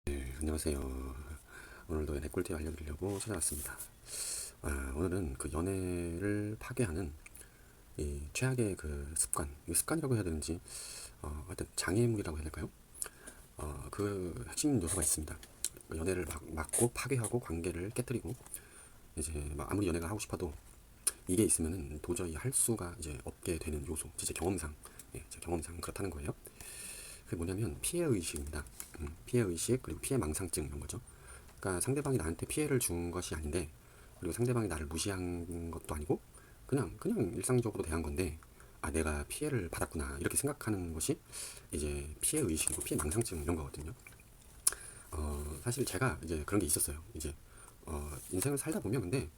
네, 안녕하세요. 오늘도 연애 꿀팁 알려드리려고 찾아왔습니다. 오늘은 그 연애를 파괴하는 이 최악의 그 습관, 이 습관이라고 해야 되는지, 하여튼 장애물이라고 해야 될까요? 그 핵심 요소가 있습니다. 그 연애를 막고 파괴하고 관계를 깨뜨리고 이제 막 아무리 연애가 하고 싶어도 이게 있으면은 도저히 할 수가 이제 없게 되는 요소, 제 경험상, 제 경험상 그렇다는 거예요. 그게 뭐냐면 피해 의식입니다. 피해 의식 그리고 피해 망상증 이런 거죠. 그러니까 상대방이 나한테 피해를 준 것이 아닌데, 그리고 상대방이 나를 무시한 것도 아니고 그냥 일상적으로 대한 건데, 내가 피해를 받았구나 이렇게 생각하는 것이 이제 피해 의식이고 피해 망상증 이런 거거든요. 사실 제가 이제 그런 게 있었어요. 이제 인생을 살다 보면 근데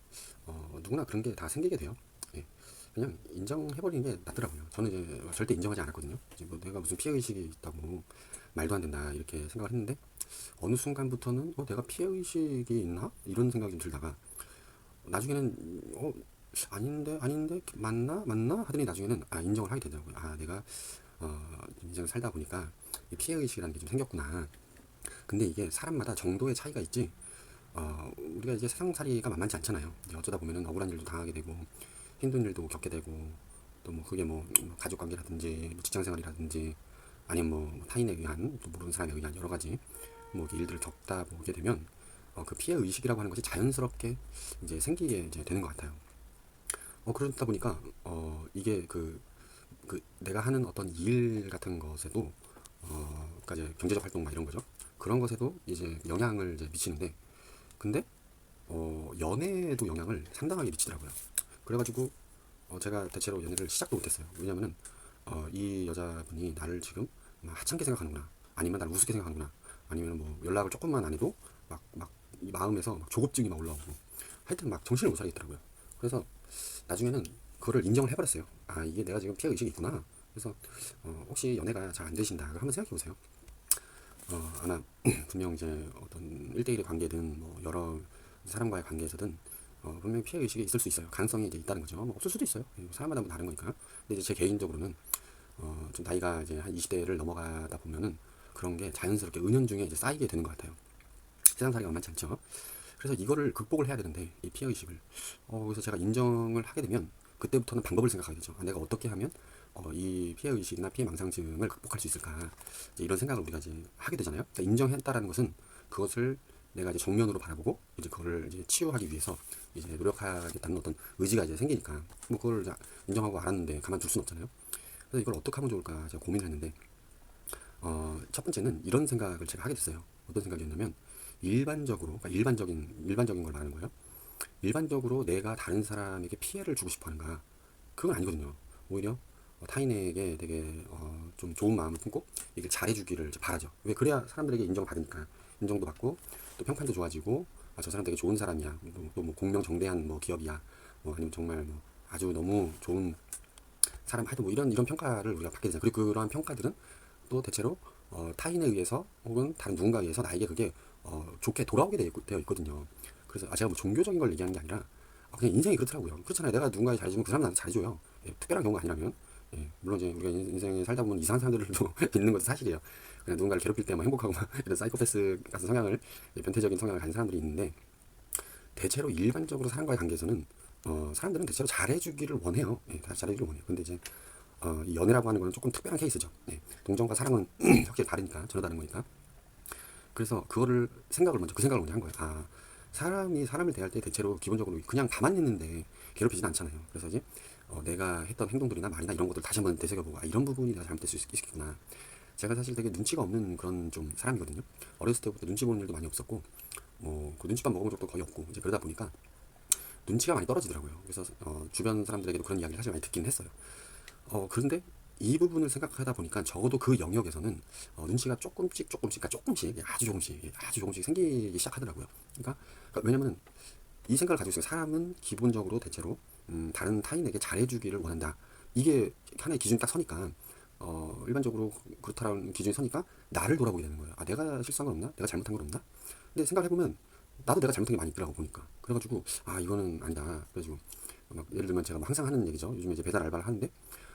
누구나 그런 게 다 생기게 돼요. 예. 그냥 인정해버리는 게 낫더라고요. 저는 이제 절대 인정하지 않았거든요. 이제 뭐 내가 무슨 피해 의식이 있다고 말도 안 된다 이렇게 생각을 했는데, 어느 순간부터는 내가 피해 의식이 있나 이런 생각이 좀 들다가, 나중에는 아닌데 맞나 하더니 나중에는 인정을 하게 되더라고요. 내가 인생을 살다 보니까 이 피해 의식이라는 게 좀 생겼구나. 근데 이게 사람마다 정도의 차이가 있지, 우리가 이제 세상살이가 만만치 않잖아요. 이제 어쩌다 보면은 억울한 일도 당하게 되고 힘든 일도 겪게 되고, 또 뭐 그게 뭐 가족 관계라든지 뭐 직장 생활이라든지 아니면 뭐 타인에 의한, 또 모르는 사람에 의한 여러 가지 뭐 일들을 겪다 보게 되면 그 피해 의식이라고 하는 것이 자연스럽게 이제 생기게 이제 되는 것 같아요. 그러다 보니까 이게 그 내가 하는 어떤 일 같은 것에도 그러니까 이제 경제적 활동 막 이런 거죠. 그런 것에도 이제 영향을 이제 미치는데, 근데 연애에도 영향을 상당하게 미치더라고요. 그래가지고 제가 대체로 연애를 시작도 못했어요. 왜냐면은 이 여자분이 나를 지금 막 하찮게 생각하는구나, 아니면 나를 우습게 생각하는구나, 아니면 뭐 연락을 조금만 안 해도 막 이 마음에서 막 조급증이 막 올라오고, 하여튼 막 정신을 못 차리겠더라고요. 그래서 나중에는 그거를 인정을 해버렸어요. 이게 내가 지금 피해 의식이 있구나. 그래서 혹시 연애가 잘 안 되신다, 한번 생각해 보세요. 아마 분명 이제 어떤 1대1의 관계든 뭐 여러 사람과의 관계에서든 분명히 피해 의식이 있을 수 있어요. 가능성이 이제 있다는 거죠. 뭐 없을 수도 있어요. 사람마다 뭐 다른 거니까. 근데 이제 제 개인적으로는 좀 나이가 이제 한 20대를 넘어가다 보면은 그런 게 자연스럽게 은연중에 이제 쌓이게 되는 것 같아요. 세상살이가 만만치 않죠. 그래서 이거를 극복을 해야 되는데, 이 피해 의식을 그래서 제가 인정을 하게 되면 그때부터는 방법을 생각하게 되죠. 내가 어떻게 하면 이 피해 의식이나 피해 망상증을 극복할 수 있을까, 이제 이런 생각을 우리가 이제 하게 되잖아요. 그러니까 인정했다라는 것은 그것을 내가 이제 정면으로 바라보고 이제 그거를 이제 치유하기 위해서 이제 노력하겠다는 어떤 의지가 이제 생기니까, 뭐 그걸 이제 인정하고 알았는데 가만둘 수는 없잖아요. 그래서 이걸 어떻게 하면 좋을까 제가 고민을 했는데, 첫 번째는 이런 생각을 제가 하게 됐어요. 어떤 생각이었냐면, 일반적으로, 그러니까 일반적인 걸 말하는 거예요. 일반적으로 내가 다른 사람에게 피해를 주고 싶어 하는가? 그건 아니거든요. 오히려 타인에게 되게 좀 좋은 마음을 품고 이게 잘해주기를 이제 바라죠. 왜? 그래야 사람들에게 인정을 받으니까, 인정도 받고 또 평판도 좋아지고, 저 사람 되게 좋은 사람이야, 또 뭐 공명정대한 뭐 기업이야, 뭐 아니면 정말 뭐 아주 너무 좋은 사람, 하여튼 뭐 이런 평가를 우리가 받게 되잖아요. 그리고 그러한 평가들은 또 대체로 타인에 의해서 혹은 다른 누군가에 의해서 나에게 그게 좋게 돌아오게 되어 있거든요. 그래서 제가 뭐 종교적인 걸 얘기하는 게 아니라 그냥 인생이 그렇더라고요. 그렇잖아요. 내가 누군가에 잘해주면 그 사람 나한테 잘해줘요. 특별한 경우가 아니라면. 물론 이제 우리가 인생에 살다 보면 이상한 사람들도 있는 것도 사실이에요. 그냥 누군가를 괴롭힐 때 막 행복하고 막 이런 사이코패스 같은 성향을, 변태적인 성향을 가진 사람들이 있는데, 대체로 일반적으로 사람과의 관계에서는 사람들은 대체로 잘해주기를 원해요. 다 잘해주기를 원해요. 근데 이제 이 연애라고 하는 거는 조금 특별한 케이스죠. 동정과 사랑은 확실히 다르니까, 전혀 다른 거니까. 그래서 그 생각을 먼저 한 거예요. 사람이 사람을 대할 때 대체로 기본적으로 그냥 가만히 있는데 괴롭히진 않잖아요. 그래서 이제 내가 했던 행동들이나 말이나 이런 것들 다시 한번 되새겨보고, 이런 부분이 내가 잘못될 수 있겠구나. 제가 사실 되게 눈치가 없는 그런 좀 사람이거든요. 어렸을 때부터 눈치 보는 일도 많이 없었고, 그 눈치밥 먹어본 적도 거의 없고, 이제 그러다 보니까 눈치가 많이 떨어지더라고요. 그래서 주변 사람들에게도 그런 이야기를 사실 많이 듣긴 했어요. 그런데 이 부분을 생각하다 보니까 적어도 그 영역에서는 눈치가 그러니까 조금씩, 아주 조금씩 생기기 시작하더라고요. 그러니까 왜냐면 이 생각을 가지고 있어요. 사람은 기본적으로 대체로 다른 타인에게 잘해주기를 원한다. 이게 하나의 기준이 딱 서니까, 일반적으로 그렇다라는 기준이 서니까 나를 돌아보게 되는 거예요. 내가 실수한 건 없나? 내가 잘못한 건 없나? 근데 생각을 해보면 나도 내가 잘못한 게 많이 있더라고 보니까. 그래가지고 이거는 아니다. 그래가지고 막 예를 들면 제가 막 항상 하는 얘기죠. 요즘에 이제 배달 알바를 하는데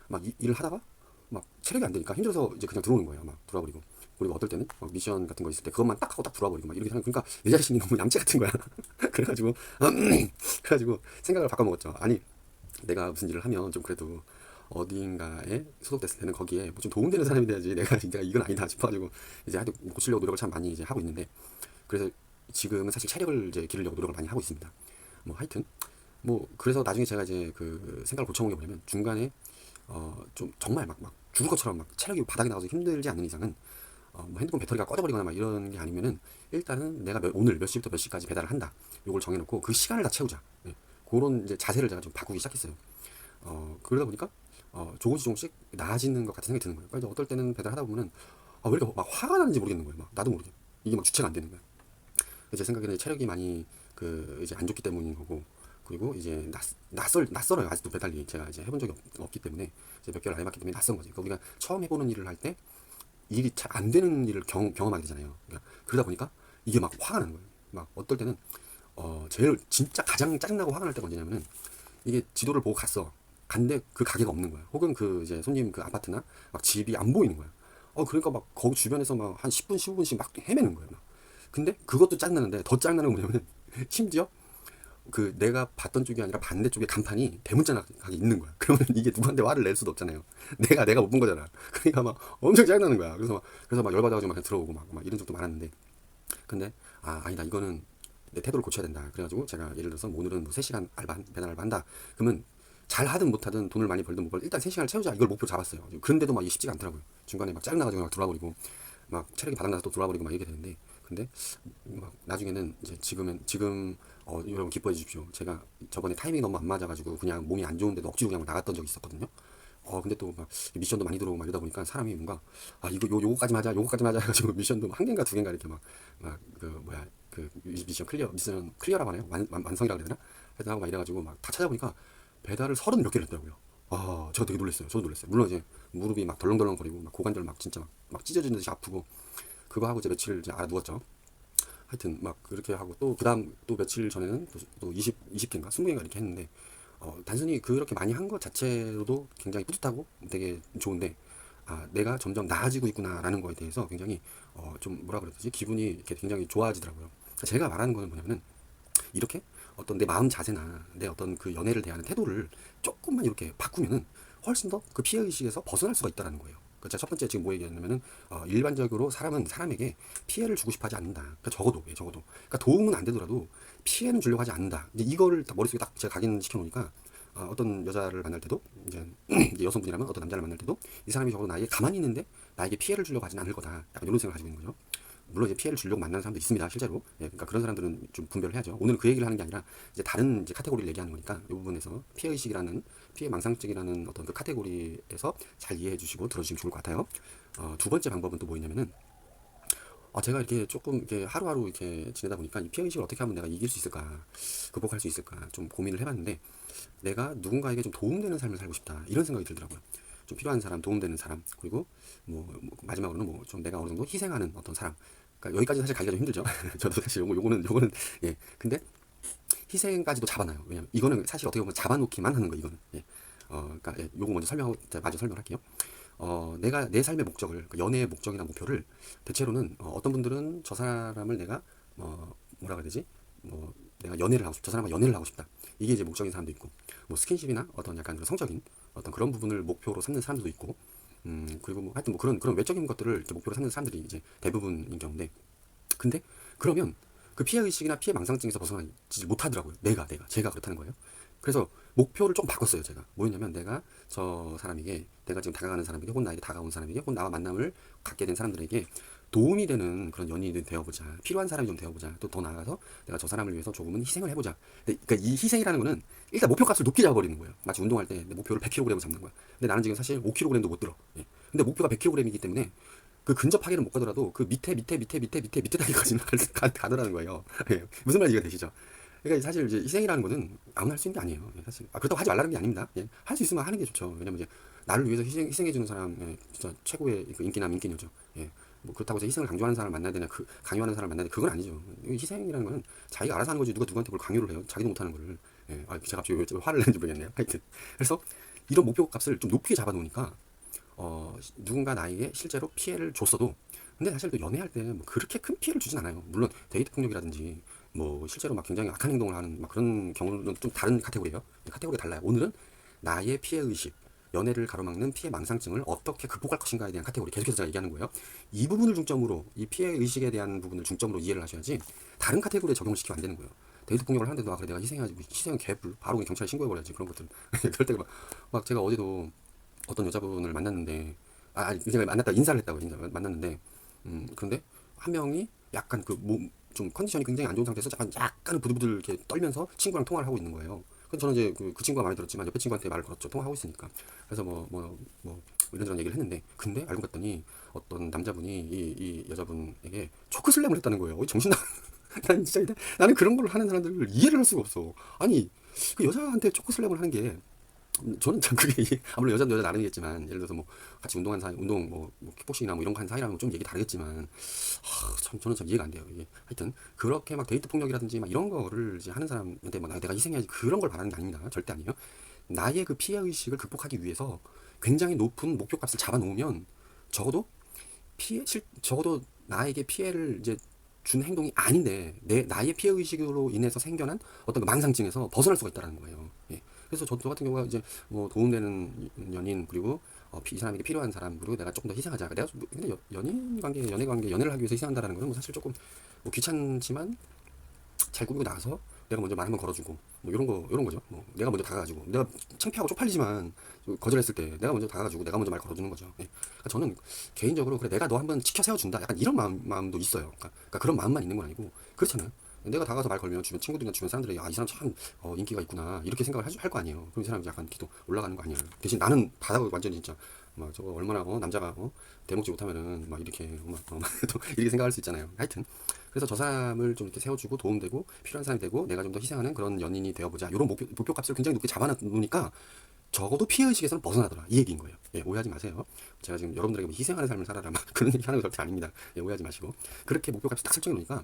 막 일을 하다가 막 체력이 안 되니까 힘들어서 이제 그냥 들어오는 거예요. 막 들어와 버리고. 그리고 어떨 때는 미션 같은 거 있을 때 그것만 딱 하고 딱 들어와버리고 막 이렇게 하는, 그러니까 내 자신이 너무 얌체 같은 거야. 그래가지고 그래가지고 생각을 바꿔먹었죠. 아니, 내가 무슨 일을 하면 좀 그래도 어딘가에 소속됐을 때는 거기에 뭐 좀 도움되는 사람이 돼야지, 내가 이건 아니다 싶어가지고 이제 하여튼 고치려고 노력을 참 많이 이제 하고 있는데, 그래서 지금은 사실 체력을 이제 기르려고 노력을 많이 하고 있습니다. 뭐 하여튼 뭐 그래서 나중에 제가 이제 그 생각을 고쳐온 게 뭐냐면, 중간에 좀 정말 막 죽을 것처럼 막 체력이 바닥에 나가서 힘들지 않는 이상은 뭐 핸드폰 배터리가 꺼져버리거나 막 이런 게 아니면은, 일단은 내가 오늘 몇 시부터 몇 시까지 배달을 한다, 요걸 정해놓고 그 시간을 다 채우자. 예. 그런 이제 자세를 제가 좀 바꾸기 시작했어요. 그러다 보니까 조금씩 나아지는 것 같은 생각이 드는 거예요. 그러니까 어떨 때는 배달하다 보면은 왜 이렇게 막 화가 나는지 모르겠는 거예요. 막 나도 모르게 이게 막 주체가 안 되는 거예요. 제 생각에는 체력이 많이 그 이제 안 좋기 때문인 거고, 그리고 이제 낯설어요. 아직도 배달이 제가 이제 해본 적이 없기 때문에, 이제 몇 개월 안 해봤기 때문에 낯선 거지. 그러니까 우리가 처음 해보는 일을 할 때 일이 잘 안 되는 일을 경험하게 되잖아요. 그러니까 그러다 보니까 이게 막 화가 나는 거예요. 막 어떨 때는 제일 진짜 가장 짜증나고 화가 날 때가 언제냐면은, 이게 지도를 보고 갔어. 간데 그 가게가 없는 거야. 혹은 그 이제 손님 그 아파트나 막 집이 안 보이는 거야. 그러니까 막 거기 주변에서 막 한 10분, 15분씩 막 헤매는 거예요. 막. 근데 그것도 짜증나는데 더 짜증나는 건 뭐냐면 심지어 그 내가 봤던 쪽이 아니라 반대쪽에 간판이 대문짝하게 있는 거야. 그러면 이게 누구한테 화를 낼 수도 없잖아요. 내가 못 본 거잖아. 그러니까 막 엄청 짜증나는 거야. 그래서 막 열받아가지고 막 들어오고 막 이런 적도 많았는데, 근데 아니다, 이거는 내 태도를 고쳐야 된다. 그래가지고 제가 예를 들어서 뭐 오늘은 뭐 3시간 배달 알바 한다. 그러면 잘 하든 못하든 돈을 많이 벌든 못 벌든 일단 3시간을 채우자, 이걸 목표 잡았어요. 그런데도 막 이게 쉽지가 않더라고요. 중간에 막 짜증나가지고 막 돌아버리고, 막 체력이 바닥나서 또 돌아버리고 막 이렇게 되는데, 근데 막 나중에는 이제 지금 여러분 기뻐해 주십시오. 제가 저번에 타이밍이 너무 안 맞아가지고 그냥 몸이 안 좋은데도 억지로 그냥 나갔던 적이 있었거든요. 근데 또 막 미션도 많이 들어오고 막 이러다 보니까 사람이 뭔가 요거까지 맞아 요거까지 맞아 해가지고 미션도 한 개인가 두 개인가 이렇게 막 그 뭐야 그 미션 클리어라고 하나요? 완성이라고 해야 되나? 하여튼 하고 막 이래가지고 막 다 찾아보니까 배달을 30 몇 개를 했더라고요. 제가 되게 놀랐어요. 저도 놀랐어요. 물론 이제 무릎이 막 덜렁덜렁거리고 막 고관절 막 진짜 막 찢어지는 듯이 아프고, 그거 하고 이제 며칠 이제 알아 누웠죠. 하여튼 막 그렇게 하고 또 그다음 또 며칠 전에는 또 20개인가 20개인가 이렇게 했는데, 단순히 그렇게 많이 한 것 자체로도 굉장히 뿌듯하고 되게 좋은데, 내가 점점 나아지고 있구나라는 거에 대해서 굉장히 좀 뭐라 그래야 되지, 기분이 이렇게 굉장히 좋아지더라고요. 그러니까 제가 말하는 거는 뭐냐면은, 이렇게 어떤 내 마음 자세나 내 어떤 그 연애를 대하는 태도를 조금만 이렇게 바꾸면은 훨씬 더 그 피해 의식에서 벗어날 수가 있다는 거예요. 그러니까 제가 첫 번째 지금 뭐 얘기했냐면은, 일반적으로 사람은 사람에게 피해를 주고 싶어 하지 않는다. 그러니까 적어도 그러니까 도움은 안 되더라도 피해는 주려고 하지 않는다. 이제 이거를 딱 머릿속에 딱 제가 각인시켜 놓으니까, 어떤 여자를 만날 때도 이제 여성분이라면 어떤 남자를 만날 때도 이 사람이 적어도 나에게 가만히 있는데 나에게 피해를 주려고 하지는 않을 거다. 약간 이런 생각을 가지고 있는 거죠. 물론 이제 피해를 주려고 만나는 사람도 있습니다, 실제로. 그러니까 그런 사람들은 좀 분별을 해야죠. 오늘 그 얘기를 하는 게 아니라 이제 다른 이제 카테고리를 얘기하는 거니까, 이 부분에서 피해 의식이라는, 피해 망상증이라는 어떤 그 카테고리에서 잘 이해해 주시고 들어주시면 좋을 것 같아요. 두 번째 방법은 또 뭐냐면은, 제가 이렇게 조금 이렇게 하루하루 이렇게 지내다 보니까 이 피해 의식을 어떻게 하면 내가 이길 수 있을까, 극복할 수 있을까 좀 고민을 해봤는데, 내가 누군가에게 좀 도움되는 삶을 살고 싶다, 이런 생각이 들더라고요. 좀 필요한 사람, 도움되는 사람, 그리고 뭐 마지막으로는 뭐 좀 내가 어느 정도 희생하는 어떤 사람. 그러니까 여기까지 사실 가기가 좀 힘들죠. 저도 사실 요거는 예. 근데 희생까지도 잡아놔요. 왜냐면 이거는 사실 어떻게 보면 잡아놓기만 하는 거, 이거는. 예. 그러니까 예, 요거 먼저 설명하고 마저 설명할게요. 내가 내 삶의 목적을, 그 연애의 목적이나 목표를 대체로는 어떤 분들은 저 사람을 내가 뭐라 그래야 되지? 내가 연애를 하고 싶다. 저 사람과 연애를 하고 싶다. 이게 이제 목적인 사람도 있고, 뭐 스킨십이나 어떤 약간 그런 성적인 어떤 그런 부분을 목표로 삼는 사람들도 있고, 그리고 뭐 하여튼 뭐 그런 외적인 것들을 이렇게 목표로 삼는 사람들이 이제 대부분인 경우인데, 근데 그러면 그 피해 의식이나 피해 망상증에서 벗어나지 못하더라고요. 제가 그렇다는 거예요. 그래서 목표를 좀 바꿨어요. 제가 뭐였냐면, 내가 저 사람에게, 내가 지금 다가가는 사람에게, 혹은 나에게 다가온 사람에게, 혹은 나와 만남을 갖게 된 사람들에게 도움이 되는 그런 연인이 되어보자. 필요한 사람이 좀 되어보자. 또 더 나아가서 내가 저 사람을 위해서 조금은 희생을 해보자. 그러니까 이 희생이라는 거는 일단 목표값을 높게 잡아버리는 거예요. 마치 운동할 때 내 목표를 100kg을 잡는 거야. 근데 나는 지금 사실 5kg도 못 들어. 예. 근데 목표가 100kg이기 때문에 그 근접하게는 못 가더라도 그 밑에 단계까지는 가더라는 거예요. 예. 무슨 말인지 이해가 되시죠? 그러니까 사실 이제 희생이라는 거는 아무나 할 수 있는 게 아니에요. 예, 사실. 그렇다고 하지 말라는 게 아닙니다. 예. 할 수 있으면 하는 게 좋죠. 왜냐면 이제 나를 위해서 희생해주는 사람, 예, 진짜 최고의 그 인기남 인기녀죠. 예. 뭐 그렇다고 해서 희생을 강조하는 사람을 만나야 되냐, 강요하는 사람을 만나야 되냐, 그건 아니죠. 희생이라는 거는 자기가 알아서 하는 거지, 누가 누구한테 뭘 강요를 해요. 자기도 못하는 거를. 예. 제가 갑자기 왜 화를 내는지 모르겠네요. 하여튼. 그래서 이런 목표 값을 좀 높게 잡아놓으니까, 누군가 나에게 실제로 피해를 줬어도 근데 사실 또 연애할 때 뭐 그렇게 큰 피해를 주진 않아요. 물론 데이트 폭력이라든지 뭐 실제로 막 굉장히 악한 행동을 하는 막 그런 경우는 좀 다른 카테고리예요. 카테고리 달라요. 오늘은 나의 피해 의식, 연애를 가로막는 피해 망상증을 어떻게 극복할 것인가에 대한 카테고리 계속해서 제가 얘기하는 거예요. 이 부분을 중점으로 이 피해 의식에 대한 부분을 중점으로 이해를 하셔야지 다른 카테고리에 적용을 시키면 안 되는 거예요. 데이트 폭력을 하는데도 그래 내가 희생은 개뿔 바로 그냥 경찰에 신고해버려야지 그런 것들. 그럴 때가 막 제가 어제도 어떤 여자분을 만났는데 제가 만났다 인사를 했다고 만났는데 그런데 한 명이 약간 그 몸 좀 컨디션이 굉장히 안 좋은 상태에서 약간 부들부들 이렇게 떨면서 친구랑 통화를 하고 있는 거예요. 그래서 저는 이제 그 친구가 마음에 들었지만 옆에 친구한테 말을 걸었죠. 통화하고 있으니까. 그래서 이런저런 얘기를 했는데 근데 알고 봤더니 어떤 남자분이 이 여자분에게 초크슬램을 했다는 거예요. 정신 나. 난 진짜 나는 그런 걸 하는 사람들을 이해를 할 수가 없어. 아니 그 여자한테 초크슬램을 하는 게 저는 참 그게 아무래도 여자도 여자 나름이겠지만 예를 들어서 뭐 같이 운동한 사이 운동 뭐 킥복싱이나 뭐 이런 거 한 사이라면 좀 얘기 다르겠지만 참 저는 참 이해가 안 돼요 이게. 하여튼 그렇게 막 데이트 폭력이라든지 막 이런 거를 이제 하는 사람한테 뭐 내가 희생해야지 그런 걸 바라는 게 아닙니다. 절대 아니에요. 나의 그 피해 의식을 극복하기 위해서 굉장히 높은 목표값을 잡아놓으면 적어도 적어도 나에게 피해를 이제 준 행동이 아닌데 나의 피해 의식으로 인해서 생겨난 어떤 그 망상증에서 벗어날 수가 있다는 거예요. 예. 그래서 저 같은 경우가 이제 뭐 도움되는 연인 그리고 이 사람에게 필요한 사람 그리고 내가 조금 더 희생하자. 내가 근데 연인 관계, 연애 관계, 연애를 하기 위해서 희생한다라는 거는 뭐 사실 조금 뭐 귀찮지만 잘 꾸미고 나서 내가 먼저 말 한번 걸어주고 뭐 이런 거죠. 뭐 내가 먼저 다가가지고 내가 창피하고 쪽팔리지만 거절했을 때 내가 먼저 다가가지고 내가 먼저 말 걸어주는 거죠. 예. 그러니까 저는 개인적으로 그래 내가 너 한번 지켜 세워준다. 약간 이런 마음도 있어요. 그러니까 그런 마음만 있는 건 아니고 그렇잖아요. 내가 다가가서 말 걸면 주변 친구들이나 주변 사람들이 이 사람 참 인기가 있구나 이렇게 생각을 할 거 아니에요. 그럼 이 사람이 약간 기도 올라가는 거 아니에요. 대신 나는 다가가고 완전히 진짜 막 저거 얼마나 남자가 대먹지 못하면은 막 이렇게 또 이렇게 생각할 수 있잖아요. 하여튼 그래서 저 사람을 좀 이렇게 세워주고 도움되고 필요한 사람이 되고 내가 좀 더 희생하는 그런 연인이 되어보자. 이런 목표값을 굉장히 높게 잡아놓으니까 적어도 피해의식에서는 벗어나더라. 이 얘기인 거예요. 예, 오해하지 마세요. 제가 지금 여러분들에게 뭐 희생하는 삶을 살아라 막 그런 얘기 하는 거 절대 아닙니다. 예, 오해하지 마시고 그렇게 목표값을 딱 설정해 놓으니까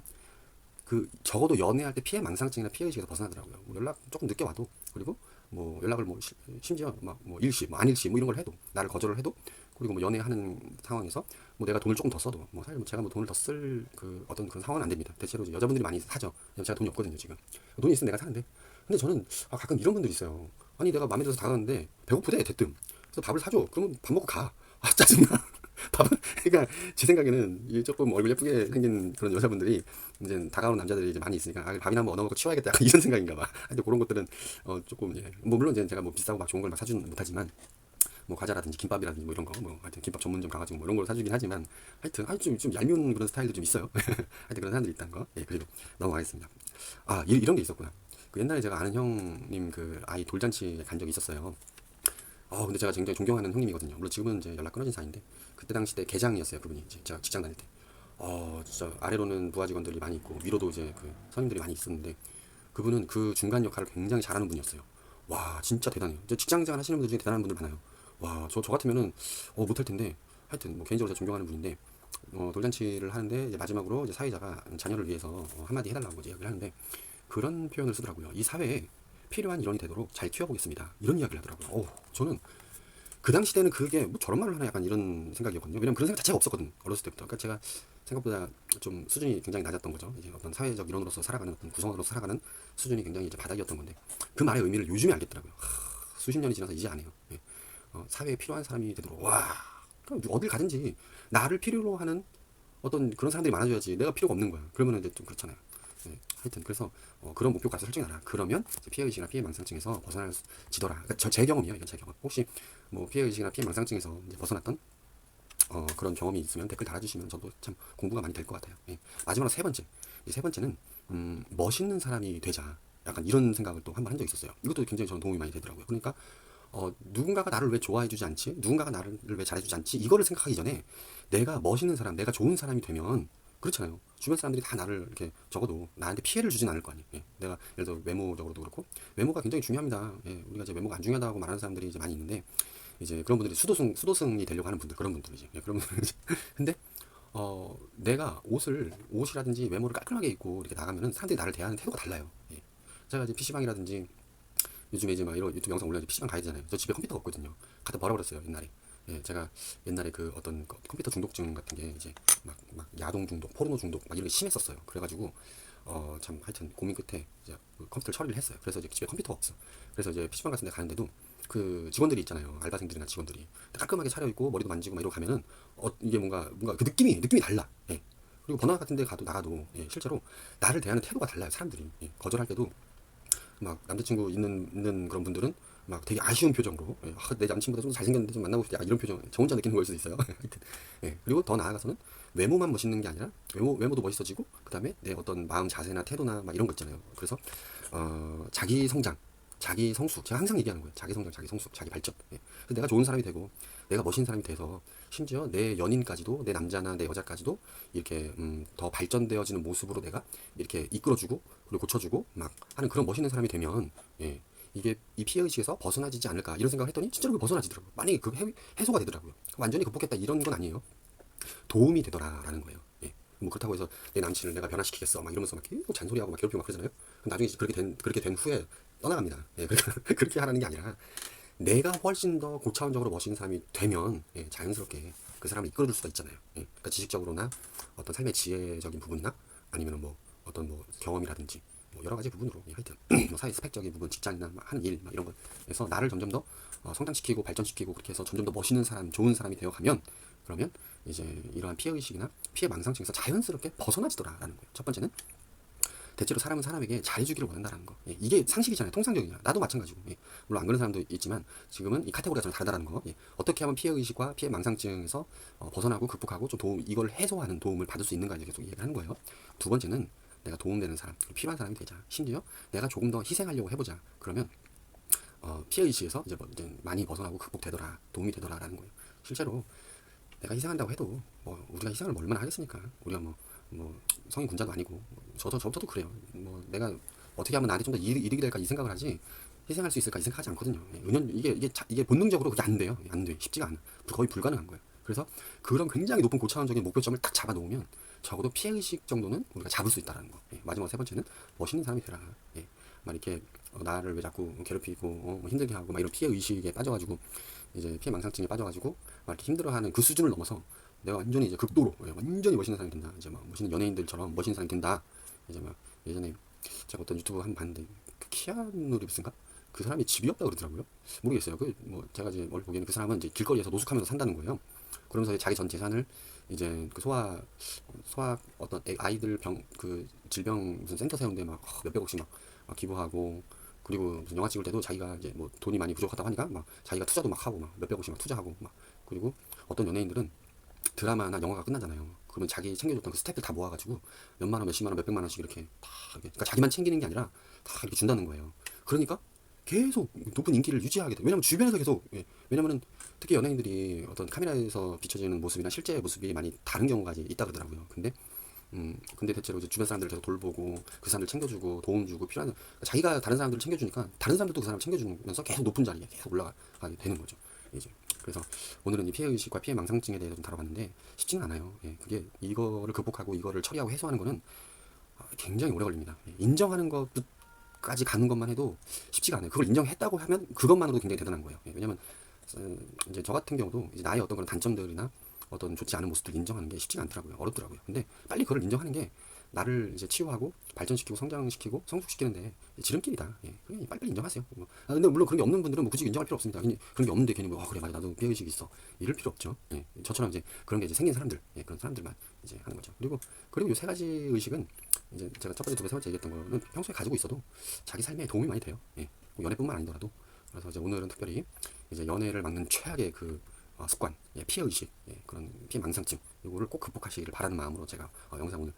그 적어도 연애할 때 피해 망상증이나 피해 의식에서 벗어나더라고요. 뭐 연락 조금 늦게 와도 그리고 뭐 연락을 뭐 심지어 막뭐 일시 뭐 안일시 뭐 이런 걸 해도 나를 거절을 해도 그리고 뭐 연애하는 상황에서 뭐 내가 돈을 조금 더 써도 뭐 사실 뭐 제가 뭐 돈을 더 쓸 그 어떤 그런 상황은 안 됩니다. 대체로 여자분들이 많이 사죠. 제가 돈이 없거든요 지금. 돈이 있으면 내가 사는데 근데 저는 가끔 이런 분들이 있어요. 아니 내가 마음에 들어서 다가갔는데 배고프대 대뜸. 그래서 밥을 사줘. 그러면 밥 먹고 가. 짜증나. 밥은 그러니까 제 생각에는 이 조금 얼굴 예쁘게 생긴 그런 여자분들이 이제 다가오는 남자들이 이제 많이 있으니까 밥이나 한번 얻어먹고 치워야겠다 약간 이런 생각인가 봐. 하여튼 그런 것들은 조금 예. 뭐 물론 이제 제가 뭐 비싸고 막 좋은 걸 막 사주는 못하지만 뭐 과자라든지 김밥이라든지 뭐 이런 거 뭐 하여튼 김밥 전문점 가가지고 뭐 이런 걸 사주긴 하지만 하여튼 좀 얄미운 그런 스타일도 좀 있어요. 하여튼 그런 사람들이 있다는 거. 예, 그래도 넘어가겠습니다. 이런 게 있었구나. 그 옛날에 제가 아는 형님 그 아이 돌잔치에 간 적이 있었어요. 근데 제가 굉장히 존경하는 형님이거든요. 물론 지금은 이제 연락 끊어진 사이인데 그때 당시 때 계장이었어요. 그분이 이제 제가 직장 다닐 때. 진짜 아래로는 부하 직원들이 많이 있고 위로도 이제 그 선임들이 많이 있었는데 그분은 그 중간 역할을 굉장히 잘하는 분이었어요. 와 진짜 대단해요. 이제 직장생활 하시는 분들 중에 대단한 분들 많아요. 와 저 같으면은 못할 텐데 하여튼 뭐 개인적으로 제가 존경하는 분인데 돌잔치를 하는데 이제 마지막으로 이제 사회자가 자녀를 위해서 한마디 해달라고 이제 이야기를 하는데 그런 표현을 쓰더라고요. 이 사회에 필요한 일원이 되도록 잘 키워보겠습니다. 이런 이야기를 하더라고요. 저는 그 당시 때는 그게 뭐 저런 말을 하나 약간 이런 생각이었거든요. 왜냐면 그런 생각 자체가 없었거든. 어렸을 때부터. 그러니까 제가 생각보다 좀 수준이 굉장히 낮았던 거죠. 이제 어떤 사회적 일원으로서 살아가는 어떤 구성원으로서 살아가는 수준이 굉장히 이제 바닥이었던 건데 그 말의 의미를 요즘에 알겠더라고요. 수십 년이 지나서 이제 아네요. 예. 사회에 필요한 사람이 되도록 와 어딜 가든지 나를 필요로 하는 어떤 그런 사람들이 많아져야지 내가 필요가 없는 거야. 그러면 이제 좀 그렇잖아요. 네, 하여튼 그래서 그런 목표값을 설정해라. 그러면 피해의식이나 피해망상증에서 벗어나지더라. 그러니까 제 경험이에요. 이건 제 경험. 혹시 뭐 피해의식이나 피해망상증에서 이제 벗어났던 그런 경험이 있으면 댓글 달아주시면 저도 참 공부가 많이 될 것 같아요. 예. 마지막으로 세 번째. 세 번째는 멋있는 사람이 되자. 약간 이런 생각을 또 한 번 한 적이 있었어요. 이것도 굉장히 저는 도움이 많이 되더라고요. 그러니까 누군가가 나를 왜 좋아해주지 않지? 누군가가 나를 왜 잘해주지 않지? 이거를 생각하기 전에 내가 멋있는 사람, 내가 좋은 사람이 되면 그렇잖아요. 주변 사람들이 다 나를 이렇게 적어도 나한테 피해를 주진 않을 거 아니에요. 예. 내가 예를 들어 외모적으로도 그렇고 외모가 굉장히 중요합니다. 예. 우리가 이제 외모가 안 중요하다고 말하는 사람들이 이제 많이 있는데 이제 그런 분들이 수도승이 되려고 하는 분들 그런 분들이지. 예. 그런 분들. 근데 내가 옷이라든지 외모를 깔끔하게 입고 이렇게 나가면은 사람들이 나를 대하는 태도가 달라요. 예. 제가 이제 PC방이라든지 요즘에 이제 막 이런 유튜브 영상 올려야지 PC방 가야 되잖아요. 저 집에 컴퓨터가 없거든요. 갖다 버려버렸어요 옛날에. 예, 제가 옛날에 그 어떤 컴퓨터 중독증 같은 게 이제 막 야동 중독, 포르노 중독 막 이런 게 심했었어요. 그래가지고 참 하여튼 고민 끝에 이제 그 컴퓨터를 처리를 했어요. 그래서 이제 집에 컴퓨터가 없어. 그래서 이제 PC방 같은 데 가는데도 그 직원들이 있잖아요. 알바생들이나 직원들이 깔끔하게 차려입고 머리도 만지고 막 이러고 가면은 이게 뭔가 그 느낌이 달라. 예. 그리고 번화가 같은 데 가도 나가도 예, 실제로 나를 대하는 태도가 달라요. 사람들이. 예. 거절할 때도 막 남자친구 있는 그런 분들은 막 되게 아쉬운 표정으로 예, 내 남친보다 좀 잘생겼는데 좀 만나고 싶다 이런 표정 저 혼자 느끼는 걸 수도 있어요. 하여튼 예, 그리고 더 나아가서는 외모만 멋있는 게 아니라 외모도 멋있어지고 그 다음에 내 어떤 마음 자세나 태도나 막 이런 거 있잖아요. 그래서 자기 성장 자기 성숙 제가 항상 얘기하는 거예요. 자기 성장 자기 성숙 자기 발전 예. 그래서 내가 좋은 사람이 되고 내가 멋있는 사람이 돼서 심지어 내 연인까지도 내 남자나 내 여자까지도 이렇게 더 발전되어지는 모습으로 내가 이렇게 이끌어주고 그리고 고쳐주고 막 하는 그런 멋있는 사람이 되면 예, 이게 이 피해의식에서 벗어나지지 않을까 이런 생각을 했더니 진짜로 벗어나지더라고요. 만약에 그 해소가 되더라고요. 완전히 극복했다 이런 건 아니에요. 도움이 되더라라는 거예요. 예. 뭐 그렇다고 해서 내 남친을 내가 변화시키겠어 막 이러면서 막 계속 잔소리하고 막 괴롭히고 막 그러잖아요. 그럼 나중에 그렇게 된 후에 떠나갑니다. 예, 그렇게 하라는 게 아니라 내가 훨씬 더 고차원적으로 멋있는 사람이 되면 예, 자연스럽게 그 사람을 이끌어줄 수가 있잖아요. 예, 그러니까 지식적으로나 어떤 삶의 지혜적인 부분이나 아니면 뭐 어떤 뭐 경험이라든지 뭐 여러 가지 부분으로 예, 하여튼 뭐 사회 스펙적인 부분, 직장이나 하는 일 이런 것에서 나를 점점 더 성장시키고 발전시키고 그렇게 해서 점점 더 멋있는 사람, 좋은 사람이 되어가면 그러면 이제 이러한 피해 의식이나 피해 망상증에서 자연스럽게 벗어나지더라라는 거예요. 첫 번째는 대체로 사람은 사람에게 잘해주기를 원한다는 거. 예, 이게 상식이잖아요. 통상적이냐. 나도 마찬가지고. 예, 물론 안 그런 사람도 있지만 지금은 이 카테고리가 좀 다르다는 거. 예, 어떻게 하면 피해 의식과 피해 망상증에서 벗어나고 극복하고 좀 이걸 해소하는 도움을 받을 수 있는가에 계속 얘기를 하는 거예요. 두 번째는 내가 도움되는 사람, 필요한 사람이 되자. 심지어 내가 조금 더 희생하려고 해보자. 그러면 피해 의식에서 이제 많이 벗어나고 극복되더라, 도움이 되더라라는 거예요. 실제로 내가 희생한다고 해도 뭐 우리가 희생을 얼마나 하겠습니까? 우리가 뭐 성인 군자도 아니고 저부터도 그래요. 뭐 내가 어떻게 하면 나한테 좀 더 이득이 될까 이 생각을 하지 희생할 수 있을까 이 생각하지 않거든요. 이게 본능적으로 그게 안 돼요. 안 돼. 쉽지가 않아. 거의 불가능한 거예요. 그래서 그런 굉장히 높은 고차원적인 목표점을 딱 잡아 놓으면 적어도 피해의식 정도는 우리가 잡을 수 있다는 거. 예, 마지막 세 번째는 멋있는 사람이 되라. 예, 막 이렇게 나를 왜 자꾸 괴롭히고 뭐 힘들게 하고 막 이런 피해 의식에 빠져가지고 이제 피해 망상증에 빠져가지고 막 이렇게 힘들어하는 그 수준을 넘어서 내가 완전히 이제 극도로 완전히 멋있는 사람이 된다. 이제 막 멋있는 연예인들처럼 멋있는 사람이 된다. 이제 막 예전에 제가 어떤 유튜브 한 번 봤는데 그 키아누 리브스인가? 그 사람이 집이 없다고 그러더라고요. 모르겠어요. 그 뭐 제가 이제 멀리 보기에는 그 사람은 이제 길거리에서 노숙하면서 산다는 거예요. 그러면서 자기 전 재산을 이제 그 소아 어떤 아이들 그 질병 무슨 센터 세운데 막 몇백억씩 막 기부하고 그리고 무슨 영화 찍을 때도 자기가 이제 뭐 돈이 많이 부족하다고 하니까 막 자기가 투자도 막 하고 막 몇백억씩 막 투자하고 막 그리고 어떤 연예인들은 드라마나 영화가 끝나잖아요. 그러면 자기 챙겨줬던 그 스태프들 다 모아가지고 몇만 원, 몇십만 원, 몇백만 원씩 이렇게 다 그러니까 자기만 챙기는 게 아니라 다 이렇게 준다는 거예요. 그러니까 계속 높은 인기를 유지하게 돼. 왜냐면 주변에서 계속 왜냐면은 특히 연예인들이 어떤 카메라에서 비춰지는 모습이나 실제 모습이 많이 다른 경우가 있다 그러더라고요. 근데 대체로 이제 주변 사람들을 계속 돌보고 그 사람들 챙겨주고 도움 주고 필요한 그러니까 자기가 다른 사람들을 챙겨주니까 다른 사람들도 그 사람을 챙겨주면서 계속 높은 자리에 계속 올라가게 되는 거죠. 이제 그래서 오늘은 이 피해 의식과 피해 망상증에 대해서 좀 다뤄봤는데 쉽지는 않아요. 예, 그게 이거를 극복하고 이거를 처리하고 해소하는 거는 굉장히 오래 걸립니다. 예, 인정하는 것까지 가는 것만 해도 쉽지가 않아요. 그걸 인정했다고 하면 그것만으로도 굉장히 대단한 거예요. 예, 왜냐면 이제 저 같은 경우도 이제 나의 어떤 그런 단점들이나 어떤 좋지 않은 모습들을 인정하는 게 쉽지가 않더라고요. 어렵더라고요. 근데 빨리 그걸 인정하는 게 나를 이제 치유하고 발전시키고 성장시키고 성숙시키는데 지름길이다. 예, 빨리 인정하세요. 근데 물론 그런 게 없는 분들은 뭐 굳이 인정할 필요 없습니다. 그런 게 없는데 괜히 그래 맞아 나도 피해의식이 있어 이럴 필요 없죠. 예, 저처럼 이제 그런 게 이제 생긴 사람들, 예, 그런 사람들만 이제 하는 거죠. 그리고 이 세 가지 의식은 이제 제가 첫 번째, 두 번째, 세 번째 얘기했던 거는 평소에 가지고 있어도 자기 삶에 도움이 많이 돼요. 예, 뭐 연애뿐만 아니더라도. 그래서 이제 오늘은 특별히 이제 연애를 막는 최악의 그 습관, 예, 피해 의식, 예, 그런 피해 망상증 이거를 꼭 극복하시기를 바라는 마음으로 제가 영상 오늘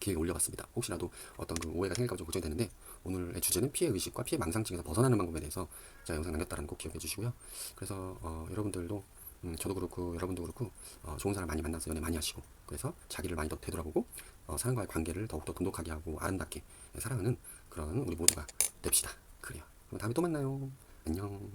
기획에 올려봤습니다. 혹시라도 어떤 그 오해가 생길까 좀 걱정이 되는데 오늘의 주제는 피해 의식과 피해 망상증에서 벗어나는 방법에 대해서 제가 영상 남겼다는 거 꼭 기억해 주시고요. 그래서 여러분들도 저도 그렇고 여러분도 그렇고 좋은 사람 많이 만나서 연애 많이 하시고 그래서 자기를 많이 더 되돌아보고 사람과의 관계를 더욱더 돈독하게 하고 아름답게 사랑하는 그런 우리 모두가 됩시다. 그래요. 그럼 다음에 또 만나요. 안녕.